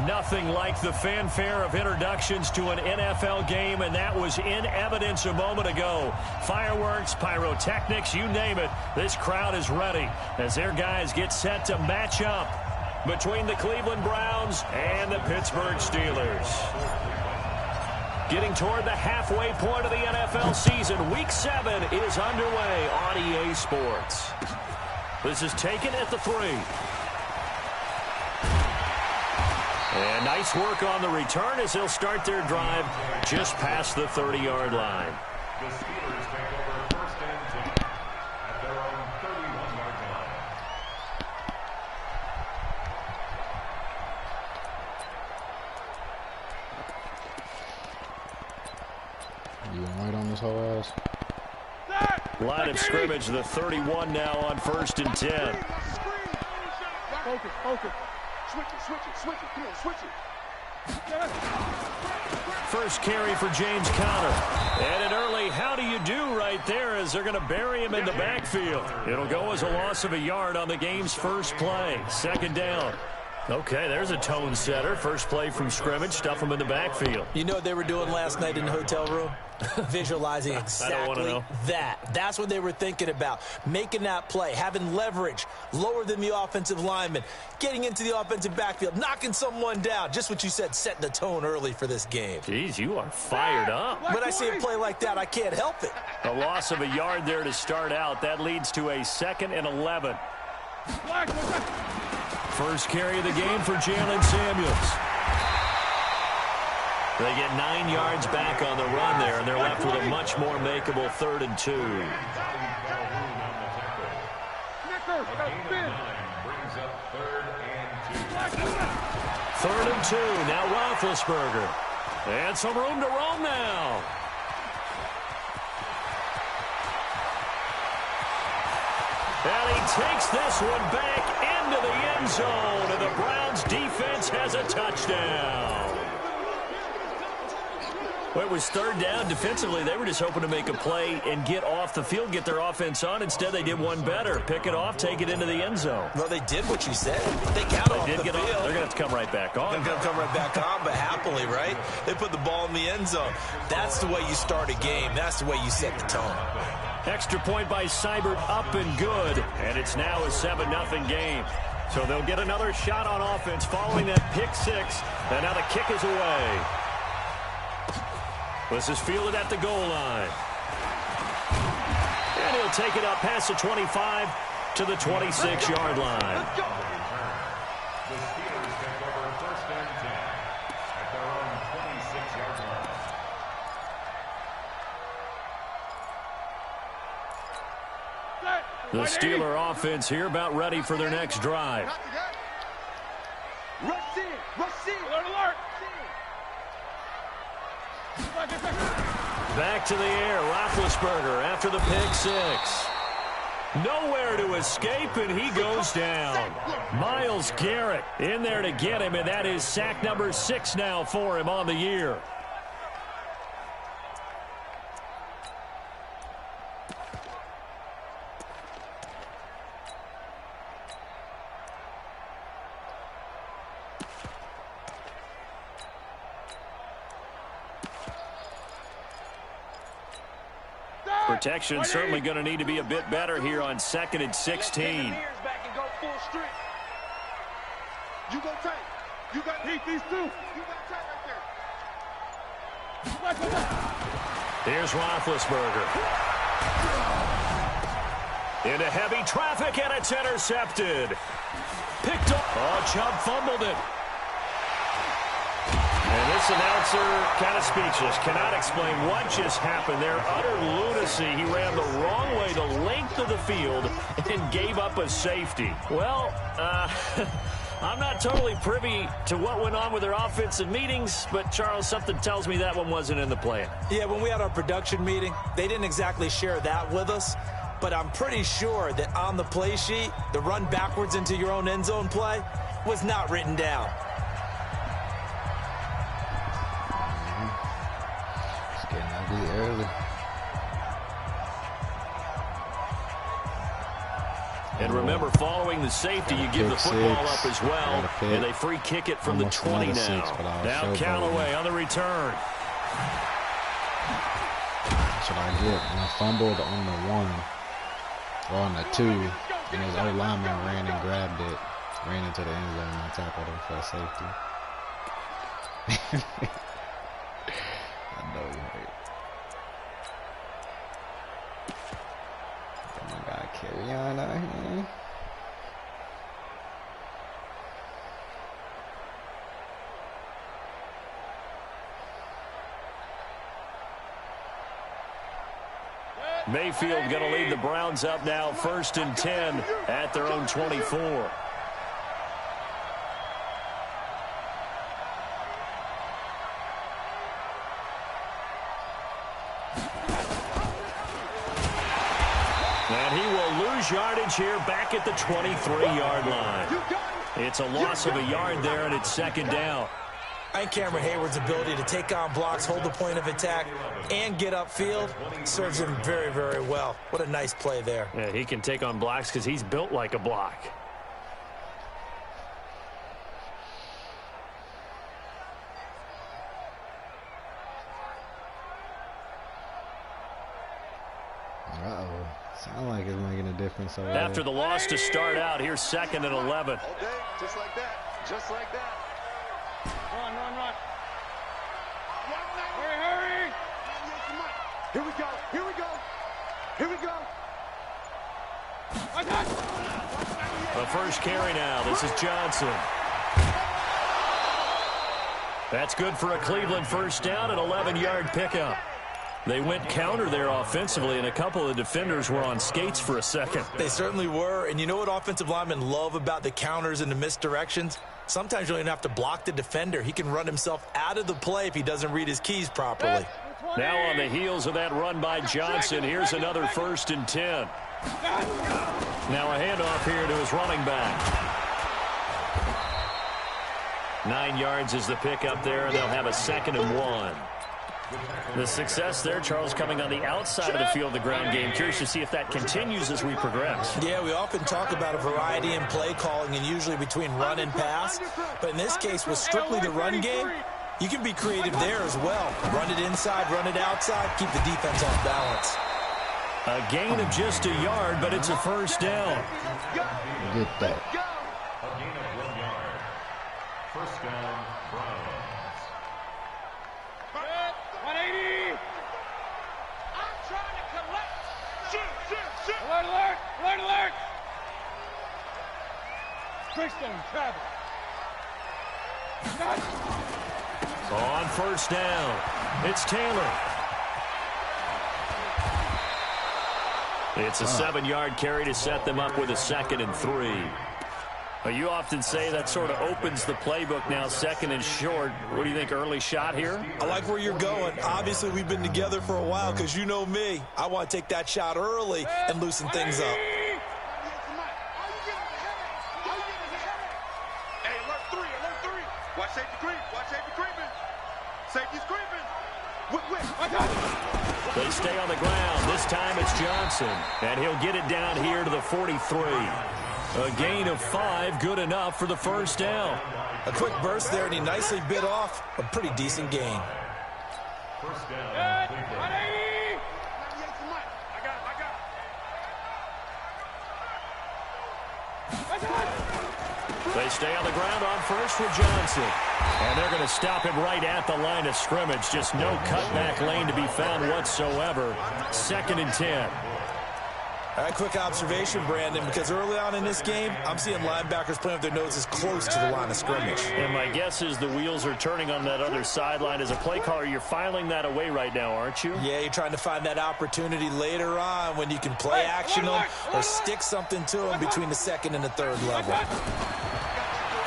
Nothing like the fanfare of introductions to an NFL game, and that was in evidence a moment ago. Fireworks, pyrotechnics, you name it. This crowd is ready as their guys get set to match up between the Cleveland Browns and the Pittsburgh Steelers. Getting toward the halfway point of the NFL season, Week 7 is underway on EA Sports. This is taken at the 3. And nice work on the return as they'll start their drive just past the 30-yard line. The Steelers take over first and 10 at their own 31-yard line. You right on this whole ass. Line of scrimmage, the 31 now on first and 10. Focus. Switch it. Come on, switch it. First carry for James Conner. And an early how do you do right there as they're going to bury him in the backfield. It'll go as a loss of a yard on the game's first play. Second down. Okay, there's a tone setter. First play from scrimmage, stuff him in the backfield. You know what they were doing last night in the hotel room? Visualizing exactly that. That's what they were thinking about. Making that play, having leverage, lower than the offensive lineman, getting into the offensive backfield, knocking someone down. Just what you said, setting the tone early for this game. Jeez, you are fired up. When I see a play like that, I can't help it. A loss of a yard there to start out. That leads to a 2nd and 11. First carry of the game for Jalen Samuels. They get 9 yards back on the run there, and they're left with a much more makeable 3rd and 2. Third and 2. Now Roethlisberger. And some room to roam now. And he takes this one back into the end zone, and the Browns defense has a touchdown. Well, it was 3rd down. Defensively, they were just hoping to make a play and get off the field, get their offense on. Instead, they did one better. Pick it off, take it into the end zone. Well, they did what you said. They got off the field. They're going to have to come right back on. They're going to come right back on, but happily, right? They put the ball in the end zone. That's the way you start a game. That's the way you set the tone. Extra point by Seibert, up and good. And it's now a 7-0 game. So they'll get another shot on offense following that pick 6. And now the kick is away. This is fielded at the goal line. And he'll take it up past the 25 to the 26-yard line. The Steelers take over first and 10 at their own 26-yard line. The Steeler offense here about ready for their next drive. Rush in. Alert. Back to the air, Roethlisberger after the pick 6. Nowhere to escape, and he goes down. Myles Garrett in there to get him, and that is sack number 6 now for him on the year. Protection certainly going to need to be a bit better here on 2nd and 16. You go tight. You got heat these two. You got tight right there. Here's Roethlisberger. Into heavy traffic, and it's intercepted. Picked up. Oh, Chubb fumbled it. And this announcer kind of speechless. Cannot explain what just happened there. Utter lunacy. He ran the wrong way the length of the field and gave up a safety. Well, I'm not totally privy to what went on with their offensive meetings, but, Charles, something tells me that one wasn't in the plan. Yeah, when we had our production meeting, they didn't exactly share that with us, but I'm pretty sure that on the play sheet, the run backwards into your own end zone play was not written down. It's getting ugly early. And remember, following the safety, you give the football up as well, and they free kick it from the 20 now. Now Callaway on the return. That's what I get. And I fumbled on the 1, or on the 2, and his old lineman ran and grabbed it, ran into the end zone, and I tackled him for a safety. I know you hurt. Oh my God, carry on out here. Mayfield going to lead the Browns up now, 1st and 10 at their own 24. And he will lose yardage here back at the 23-yard line. It's a loss of a yard there, and it's 2nd down. And Cameron Hayward's ability to take on blocks, hold the point of attack, and get upfield serves him very, very well. What a nice play there. Yeah, he can take on blocks because he's built like a block. Uh-oh. Sound like it's making a difference over After there. the loss to start out, here's 2nd and 11. All day, just like that. Just like that. Run, run, run. Hurry, hurry. Here we go. Here we go. Here we go. The first carry now. This is Johnson. That's good for a Cleveland 1st down, an 11-yard pickup. They went counter there offensively, and a couple of defenders were on skates for a second. They certainly were, and you know what offensive linemen love about the counters and the misdirections? Sometimes you don't even have to block the defender. He can run himself out of the play if he doesn't read his keys properly. Now on the heels of that run by Johnson, here's another 1st and 10. Now a handoff here to his running back. 9 yards is the pickup there, and they'll have a 2nd and 1. The success there, Charles, coming on the outside of the field, the ground game. Curious to see if that continues as we progress. Yeah, we often talk about a variety in play calling and usually between run and pass. But in this case, with strictly the run game, you can be creative there as well. Run it inside, run it outside, keep the defense off balance. A gain of just a yard, but it's a 1st down. Get that. A gain of 1 yard. 1st down, Browns. 180. I'm trying to collect. Shoot. Alert, alert, alert, alert. Freestone, travel. On 1st down, it's Taylor. It's a 7-yard carry to set them up with a 2nd and 3. You often say that sort of opens the playbook now, 2nd and short. What do you think, early shot here? I like where you're going. Obviously, we've been together for a while because you know me. I want to take that shot early and loosen things up. Hey, alert 3. Watch safety creep. Watch safety creeping. Safety's creeping. They stay on the ground. This time it's Johnson, and he'll get it down here to the 43. A gain of 5, good enough for the 1st down. A quick burst there, and he nicely bit off a pretty decent gain. 1st down, Cleveland. 180. I got it. They stay on the ground on 1st with Johnson. And they're going to stop him right at the line of scrimmage. Just no cutback lane to be found whatsoever. 2nd and 10. A quick observation, Brandon, because early on in this game, I'm seeing linebackers playing with their noses close to the line of scrimmage. And my guess is the wheels are turning on that other sideline. As a play caller, you're filing that away right now, aren't you? Yeah, you're trying to find that opportunity later on when you can play action them or stick something to them between the 2nd and the 3rd level.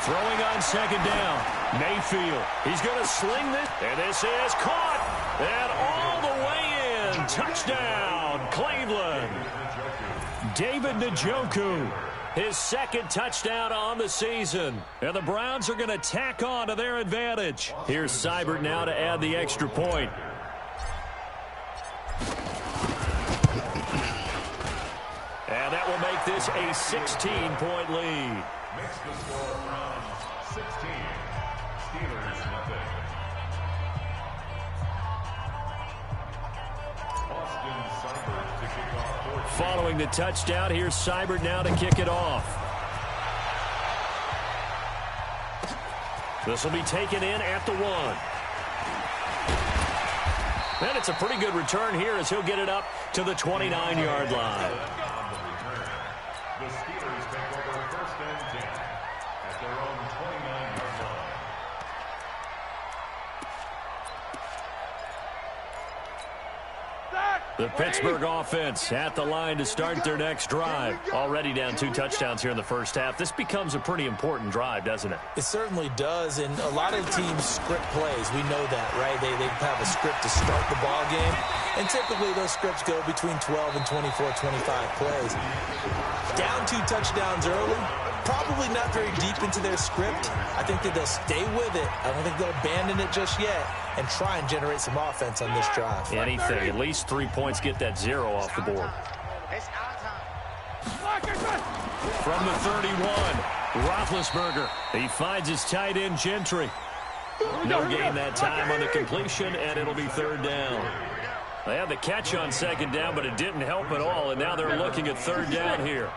Throwing on 2nd down, Mayfield. He's going to sling this, and this is caught. And all the way in. Touchdown, Cleveland. David Njoku, his 2nd touchdown on the season. And the Browns are going to tack on to their advantage. Here's Seibert now to add the extra point. And And that will make this a 16-point lead. Makes the score from 16. Steelers nothing. Austin Seibert to kick off. Following the touchdown, here's Seibert now to kick it off. This will be taken in at the 1. And it's a pretty good return here as he'll get it up to the 29-yard line. The Steelers take over first and 10 at their own 29-yard line. The Pittsburgh offense at the line to start their next drive. Already down 2 touchdowns here in the first half. This becomes a pretty important drive, doesn't it? It certainly does, and a lot of teams script plays. We know that, right? They have a script to start the ball game, and typically those scripts go between 12 and 24, 25 plays. Down 2 touchdowns early, probably not very deep into their script. I think that they'll stay with it. I don't think they'll abandon it just yet and try and generate some offense on this drive. Anything. At least 3 points, get that 0 off the board. From the 31, Roethlisberger. He finds his tight end, Gentry. No gain that time on the completion, and it'll be 3rd down. They had the catch on 2nd down, but it didn't help at all, and now they're looking at 3rd down here.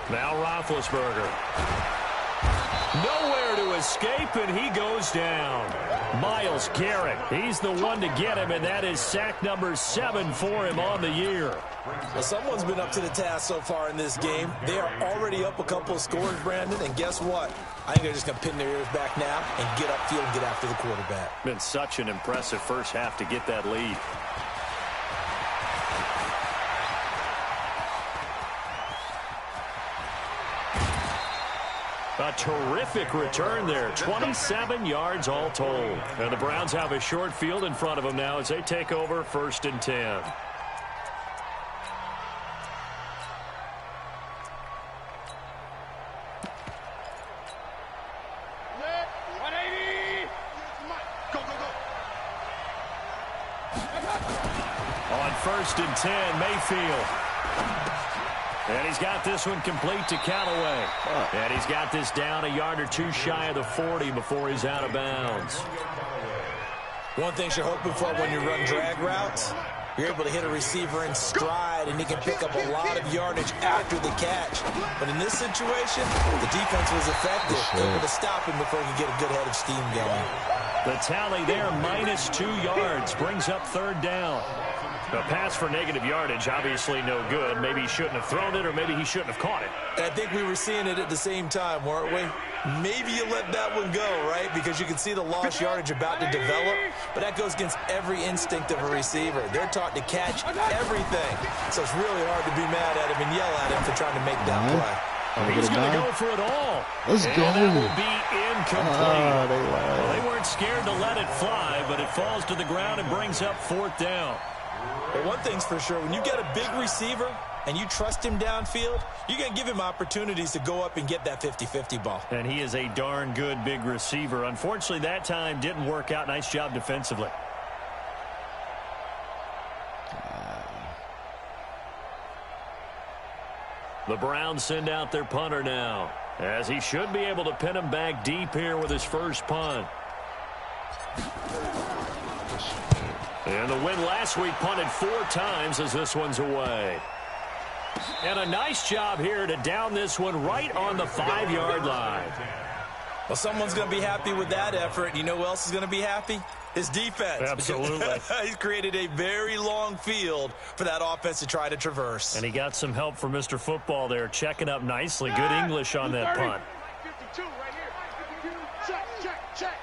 Now Roethlisberger. Nowhere to escape, and he goes down. Myles Garrett, he's the one to get him, and that is sack number 7 for him on the year. Well, someone's been up to the task so far in this game. They are already up a couple of scores, Brandon, and guess what? I think they're just going to pin their ears back now and get upfield and get after the quarterback. Been such an impressive first half to get that lead. A terrific return there. 27 yards all told. And the Browns have a short field in front of them now as they take over 1st and 10. On 1st and 10, Mayfield. And he's got this one complete to Callaway. And he's got this down a yard or 2 shy of the 40 before he's out of bounds. One thing you're hoping for when you run drag routes, you're able to hit a receiver in stride, and he can pick up a lot of yardage after the catch. But in this situation, the defense was effective, able to stop him before he could get a good head of steam going. The tally there, -2 yards, brings up 3rd down. A pass for negative yardage, obviously no good. Maybe he shouldn't have thrown it, or maybe he shouldn't have caught it. I think we were seeing it at the same time, weren't we? Maybe you let that one go, right? Because you can see the lost yardage about to develop, but that goes against every instinct of a receiver. They're taught to catch everything. So it's really hard to be mad at him and yell at him for trying to make that play. He's going to go for it all. Let's go. And that will be incomplete. Well, they weren't scared to let it fly, but it falls to the ground and brings up 4th down. But one thing's for sure, when you get a big receiver and you trust him downfield, you're going to give him opportunities to go up and get that 50-50 ball. And he is a darn good big receiver. Unfortunately, that time didn't work out. Nice job defensively. The Browns send out their punter now, as he should be able to pin him back deep here with his first punt. And the win last week punted 4 times as this one's away. And a nice job here to down this one right on the 5-yard line. Well, someone's going to be happy with that effort. You know who else is going to be happy? His defense. Absolutely. He's created a very long field for that offense to try to traverse. And he got some help from Mr. Football there, checking up nicely. Good English on that punt. 52 right here. 52. Check.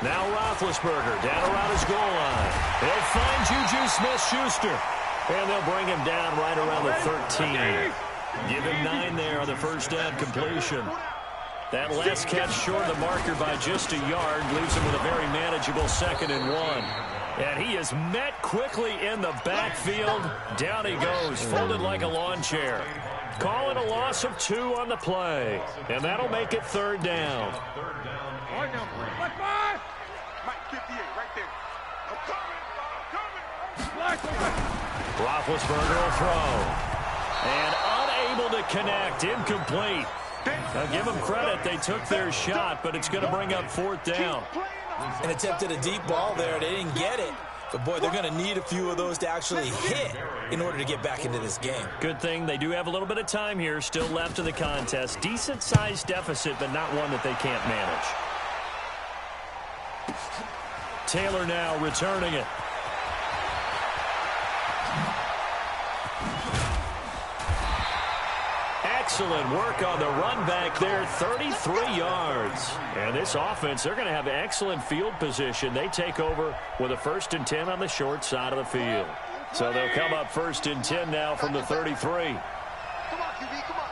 Now Roethlisberger down around his goal line. They'll find Juju Smith-Schuster. And they'll bring him down right around the 13. Give him 9 there on the first down completion. That last catch short of the marker by just a yard leaves him with a very manageable 2nd and 1. And he is met quickly in the backfield. Down he goes, folded like a lawn chair. Calling a loss of 2 on the play. And that'll make it 3rd down. Mike 58 right there. I'm coming. Roethlisberger will throw. And unable to connect. Incomplete. Now give them credit. They took their shot, but it's going to bring up 4th down. And attempted a deep ball there. They didn't get it. But, boy, they're going to need a few of those to actually hit in order to get back into this game. Good thing they do have a little bit of time here still left in the contest. Decent-sized deficit, but not one that they can't manage. Taylor now returning it. Excellent work on the run back there, 33 yards. And this offense, they're going to have excellent field position. They take over with a 1st and 10 on the short side of the field. So they'll come up 1st and 10 now from the 33. Come on, QB, come on.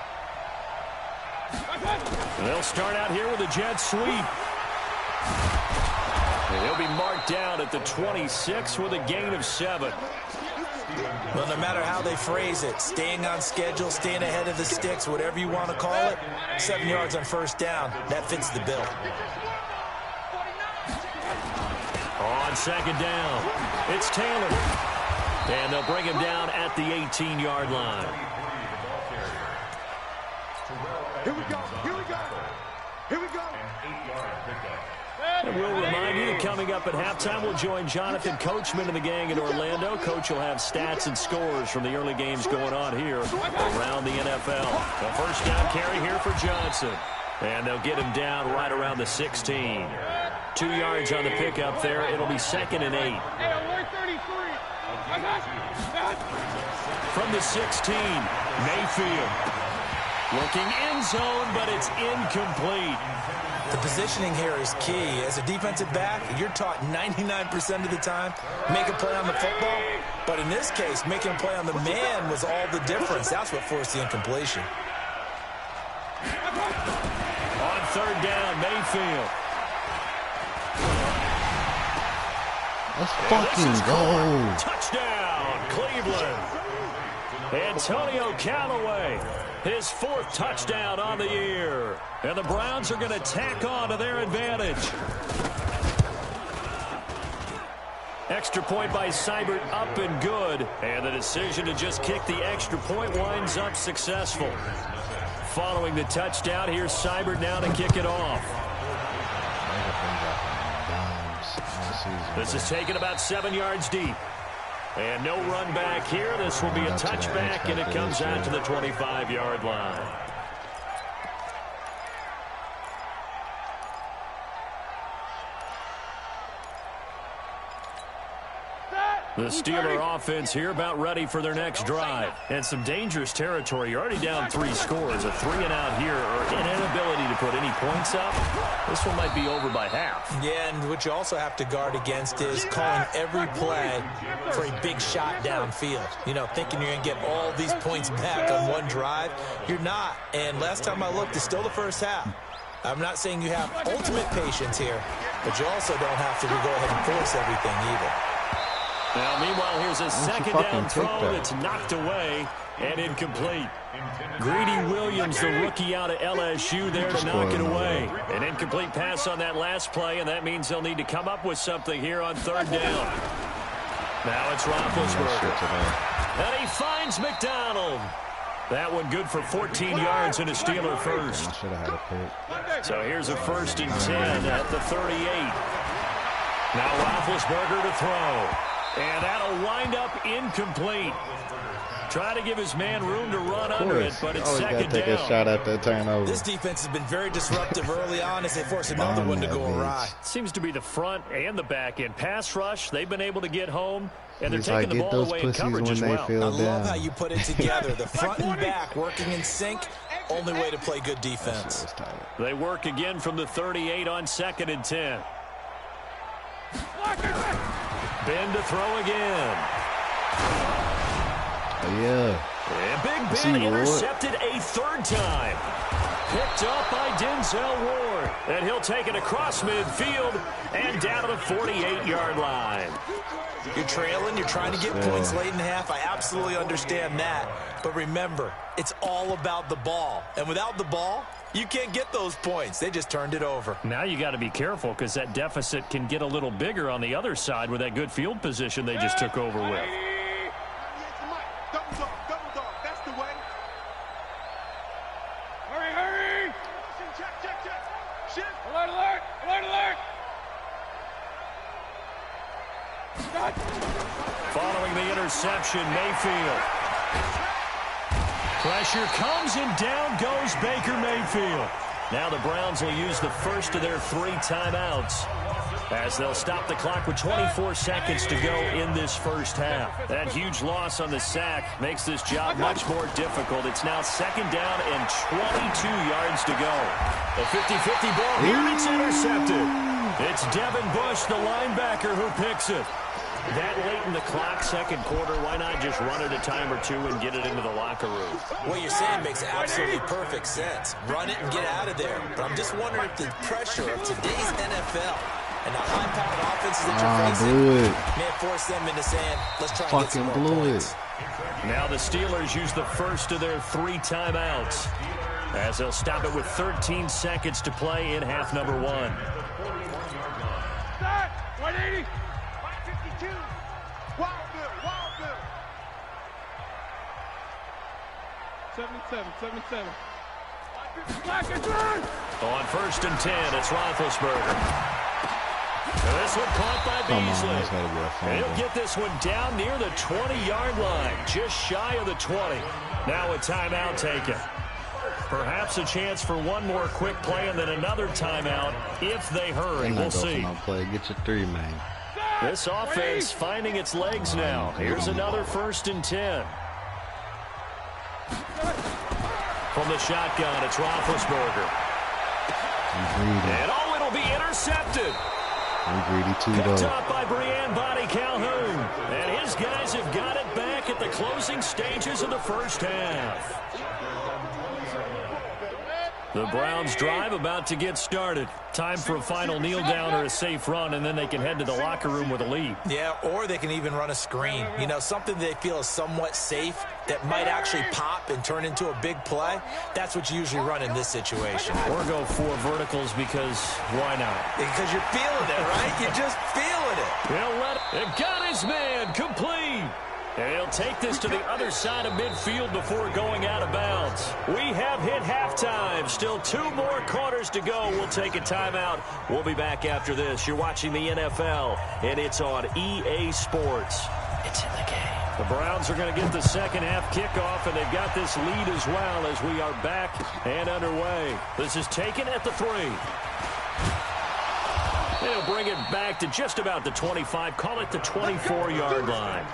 And they'll start out here with a jet sweep. And he'll be marked down at the 26 with a gain of 7. Well, no matter how they phrase it, staying on schedule, staying ahead of the sticks, whatever you want to call it, 7 yards on 1st down, that fits the bill. On 2nd down, it's Taylor. And they'll bring him down at the 18-yard line. Here we go. Here we go. Here we go. And we'll remind you that coming up at halftime, we'll join Jonathan Coachman and the gang in Orlando. Coach will have stats and scores from the early games going on here around the NFL. A 1st down carry here for Johnson. And they'll get him down right around the 16. 2 yards on the pickup there. It'll be 2nd and 8. From the 16, Mayfield. Looking end zone, but it's incomplete. The positioning here is key. As a defensive back, you're taught 99% of the time, make a play on the football. But in this case, making a play on the man was all the difference. That's what forced the incompletion. On 3rd down, Mayfield. Let's fucking go. Touchdown, Cleveland. Antonio Callaway, his 4th touchdown on the year. And the Browns are going to tack on to their advantage. Extra point by Seibert up and good. And the decision to just kick the extra point winds up successful. Following the touchdown, here's Seibert now to kick it off. This is taken about 7 yards deep. And no run back here. This will be a touchback, and it comes out to the 25-yard line. The Steeler offense here about ready for their next drive. And some dangerous territory. You're already down 3 scores. A 3-and-out here or an inability to put any points up. This one might be over by half. Yeah, and what you also have to guard against is calling every play for a big shot downfield. You know, thinking you're going to get all these points back on one drive. You're not. And last time I looked, it's still the 1st half. I'm not saying you have ultimate patience here, but you also don't have to go ahead and force everything either. Now, meanwhile, here's a 2nd down throw that's knocked away and incomplete. Greedy Williams, the rookie out of LSU, there to knock it away. An incomplete pass on that last play, and that means they'll need to come up with something here on 3rd down. Now it's Roethlisberger. And he finds McDonald. That one good for 14 yards and a Steeler 1st. So here's a 1st and 10 at the 38. Now Roethlisberger to throw. And that'll wind up incomplete. Try to give his man room to run under it, but it's 2nd take down. A shot at that turnover. This defense has been very disruptive early on as they force another one to go awry. Seems to be the front and the back end. Pass rush, they've been able to get home, and they're taking the ball those away in coverage as well. I love how you put it together. The front and back working in sync, only way to play good defense. They work again from the 38 on 2nd and 10. Ben to throw again. Oh, yeah. And Big Ben intercepted a 3rd time. picked up by Denzel Ward. And he'll take it across midfield and down to the 48-yard line. You're trailing. You're trying to get points late in the half. I absolutely understand that. But remember, it's all about the ball. And without the ball, you can't get those points. They just turned it over. Now you got to be careful because that deficit can get a little bigger on the other side with that good field position they just took over with. Double dog. That's the way. Hurry. Check. Shift. Alert. Following the interception, Mayfield. Pressure comes and down goes Baker Mayfield. Now the Browns will use the first of their 3 timeouts as they'll stop the clock with 24 seconds to go in this first half. That huge loss on the sack makes this job much more difficult. It's now 2nd down and 22 yards to go. The 50-50 ball here, and it's intercepted. It's Devin Bush, the linebacker, who picks it. That late in the clock, second quarter, why not just run it a time or two and get it into the locker room? What you're saying makes absolutely perfect sense. Run it and get out of there. But I'm just wondering if the pressure of today's NFL and the high-powered offenses that you're facing may have forced them into saying, let's try and get some more points. Now the Steelers use the first of their 3 timeouts as they'll stop it with 13 seconds to play in half number 1. 180. 152. Wild Bill. 77. On 1st and 10, it's Roethlisberger. This one caught by Beasley. And he'll get this one down near the 20-yard line, just shy of the 20. Now a timeout taken. Perhaps a chance for one more quick play and then another timeout if they hurry. We'll see. Get your 3, man. This offense finding its legs now. Here's another 1st and 10. From the shotgun, it's Roethlisberger. And it'll be intercepted. I'm greedy too, Picked up by Brian Body Calhoun. And his guys have got it back at the closing stages of the first half. The Browns drive about to get started. Time for a final kneel down or a safe run, and then they can head to the locker room with a lead. Yeah, or they can even run a screen. You know, something they feel is somewhat safe that might actually pop and turn into a big play. That's what you usually run in this situation. Or go 4 verticals because why not? Because you're feeling it, right? You're just feeling it. He'll let it got his man complete. And he'll take this to the other side of midfield before going out of bounds. We have hit halftime. Still 2 more quarters to go. We'll take a timeout. We'll be back after this. You're watching the NFL, and it's on EA Sports. It's in the game. The Browns are going to get the second half kickoff, and they've got this lead as well as we are back and underway. This is taken at the 3. They'll bring it back to just about the 25. Call it the 24-yard line.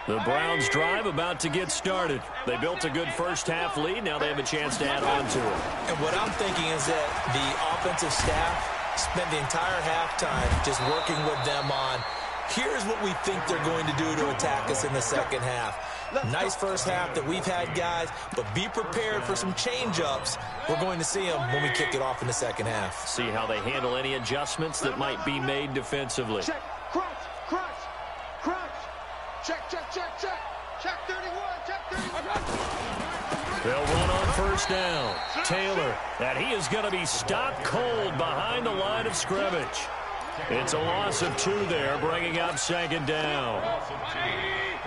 The Browns drive about to get started. They built a good first half lead. Now they have a chance to add on to it. And what I'm thinking is that the offensive staff spent the entire halftime just working with them on, here's what we think they're going to do to attack us in the second half. Nice first half that we've had, guys, but be prepared for some change-ups. We're going to see them when we kick it off in the second half. See how they handle any adjustments that might be made defensively. Check, crunch. Check 31, check 31. They'll run on first down. Taylor, and he is going to be stopped cold behind the line of scrimmage. It's a loss of 2 there, bringing up 2nd down. 198.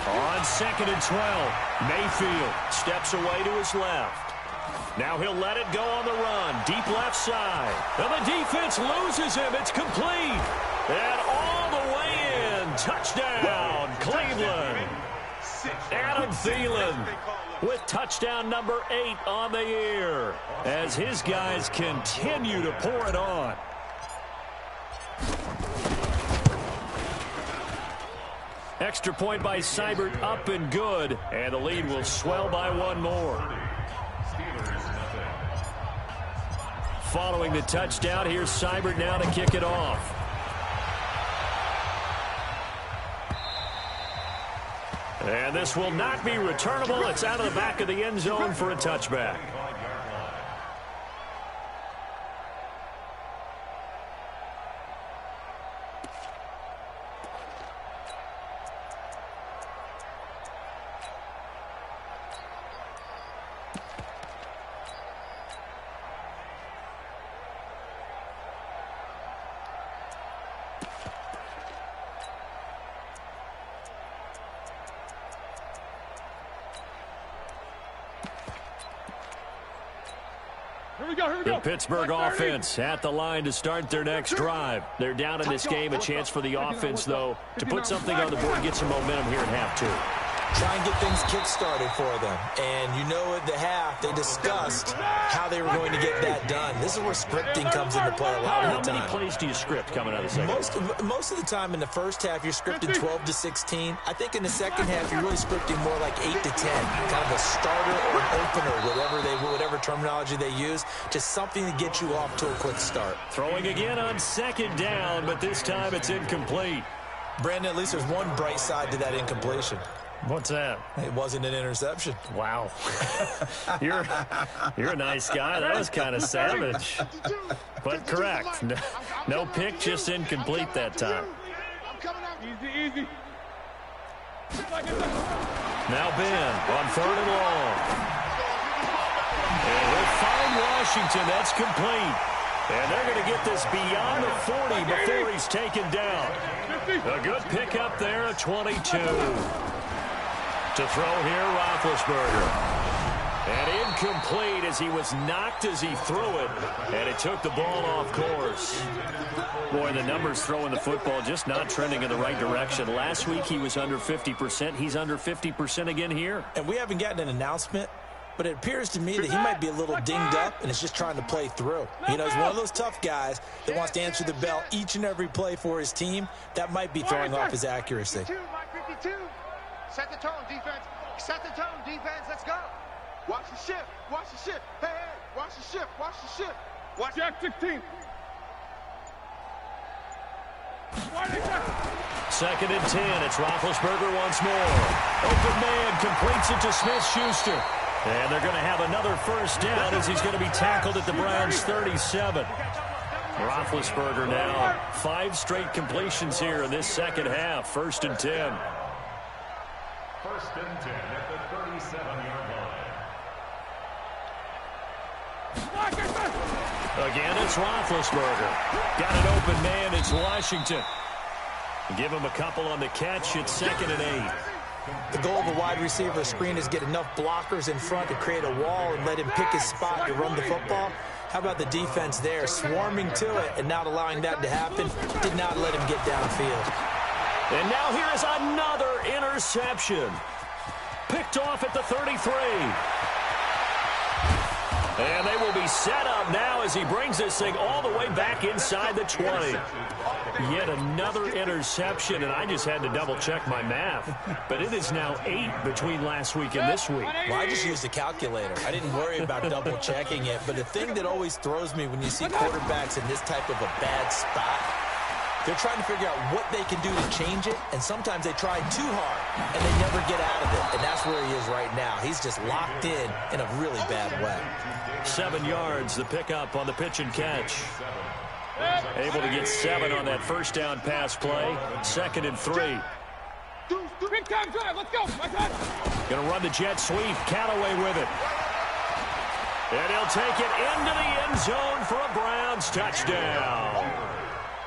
On 2nd and 12, Mayfield steps away to his left. Now he'll let it go on the run. Deep left side. And the defense loses him. It's complete. And all the way in. Touchdown, Cleveland. Adam Thielen with touchdown number 8 on the year as his guys continue to pour it on. Extra point by Seibert, up and good. And the lead will swell by 1 more. Following the touchdown, here's Seibert now to kick it off. And this will not be returnable. It's out of the back of the end zone for a touchback. The Pittsburgh offense at the line to start their next drive. They're down in this game. A chance for the offense, though, to put something on the board, get some momentum here at half two. Try and get things kick-started for them. And you know at the half, they discussed how they were going to get that done. This is where scripting comes into play a lot of the time. How many plays do you script coming out of the second? Most of the time in the first half, you're scripting 12 to 16. I think in the second half, you're really scripting more like 8 to 10. Kind of a starter or an opener, whatever terminology they use. Just something to get you off to a quick start. Throwing again on second down, but this time it's incomplete. Brandon, at least there's one bright side to that incompletion. What's that? It wasn't an interception. Wow. You're a nice guy. That was kind of savage. But correct. No pick, just incomplete that time. Easy. Now Ben on 3rd and long. And he'll find Washington. That's complete. And they're going to get this beyond the 40 before he's taken down. A good pickup there at 22. To throw here, Roethlisberger. And incomplete as he was knocked as he threw it. And it took the ball off course. Boy, the numbers throwing the football just not trending in the right direction. Last week he was under 50%. He's under 50% again here. And we haven't gotten an announcement, but it appears to me that he might be a little dinged up and is just trying to play through. You know, he's one of those tough guys that wants to answer the bell each and every play for his team. That might be throwing off his accuracy. 52. Set the tone, defense. Set the tone, defense. Let's go. Watch the shift. Watch the shift. Hey, watch the shift. Watch the shift. Watch Jack 16. 2nd and 10. It's Roethlisberger once more. Open man completes it to Smith-Schuster. And they're going to have another first down as he's going to be tackled at the Browns' 37. Roethlisberger now 5 straight completions here in this second half. 1st and 10. 1st and 10 at the 37-yard line. Again, it's Roethlisberger. Got an open man. It's Washington. Give him a couple on the catch. It's 2nd and 8. The goal of a wide receiver screen is get enough blockers in front to create a wall and let him pick his spot to run the football. How about the defense there, swarming to it and not allowing that to happen? Did not let him get downfield. And now here is another interception. Picked off at the 33. And they will be set up now as he brings this thing all the way back inside the 20. Yet another interception, and I just had to double-check my math. But it is now 8 between last week and this week. Well, I just used a calculator. I didn't worry about double-checking it. But the thing that always throws me when you see quarterbacks in this type of a bad spot, they're trying to figure out what they can do to change it, and sometimes they try too hard, and they never get out of it. And that's where he is right now. He's just locked in a really bad way. 7 yards, the pickup on the pitch and catch. Able to get 7 on that first down pass play. 2nd and 3. Big time drive. Let's go. Going to run the jet sweep. Callaway with it. And he'll take it into the end zone for a Browns touchdown.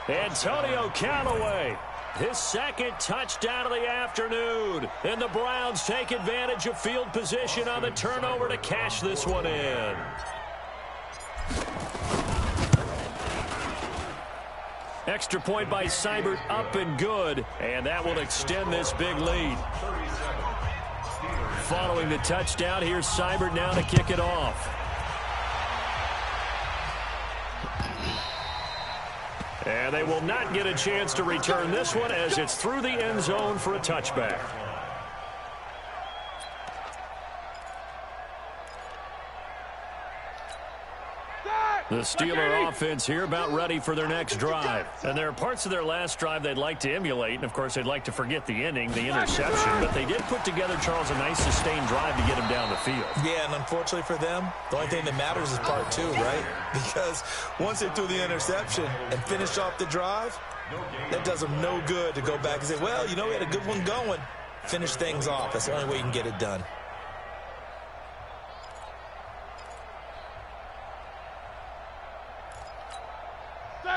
Antonio Callaway, his 2nd touchdown of the afternoon. And the Browns take advantage of field position on the turnover to cash this one in. Extra point by Seibert, up and good. And that will extend this big lead. Following the touchdown, here's Seibert now to kick it off. And they will not get a chance to return this one as it's through the end zone for a touchback. The Steeler offense here about ready for their next drive. And there are parts of their last drive they'd like to emulate. And, of course, they'd like to forget the inning, the interception. But they did put together, Charles, a nice sustained drive to get him down the field. Yeah, and unfortunately for them, the only thing that matters is part two, right? Because once they threw the interception and finished off the drive, that does them no good to go back and say, well, you know, we had a good one going. Finish things off. That's the only way you can get it done.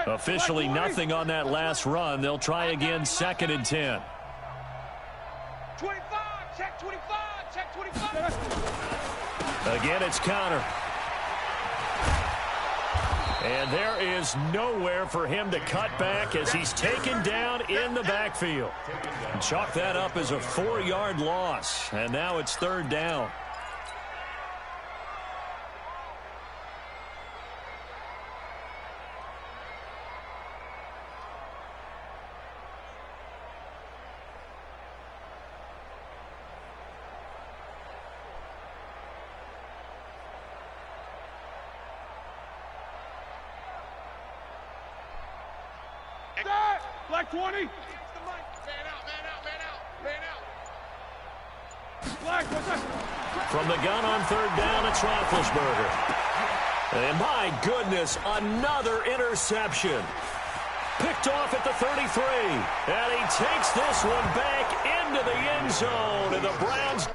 Officially nothing on that last run. They'll try again, 2nd and 10. 25, check 25, check 25. Again, it's Connor. And there is nowhere for him to cut back as he's taken down in the backfield. And chalk that up as a 4-yard loss. And now it's 3rd down. Black 20. Man out, man out, man out, man out. Black, what's that? From the gun on 3rd down, it's Roethlisberger. And my goodness, another interception. Picked off at the 33. And he takes this one back into the end zone. And the Browns...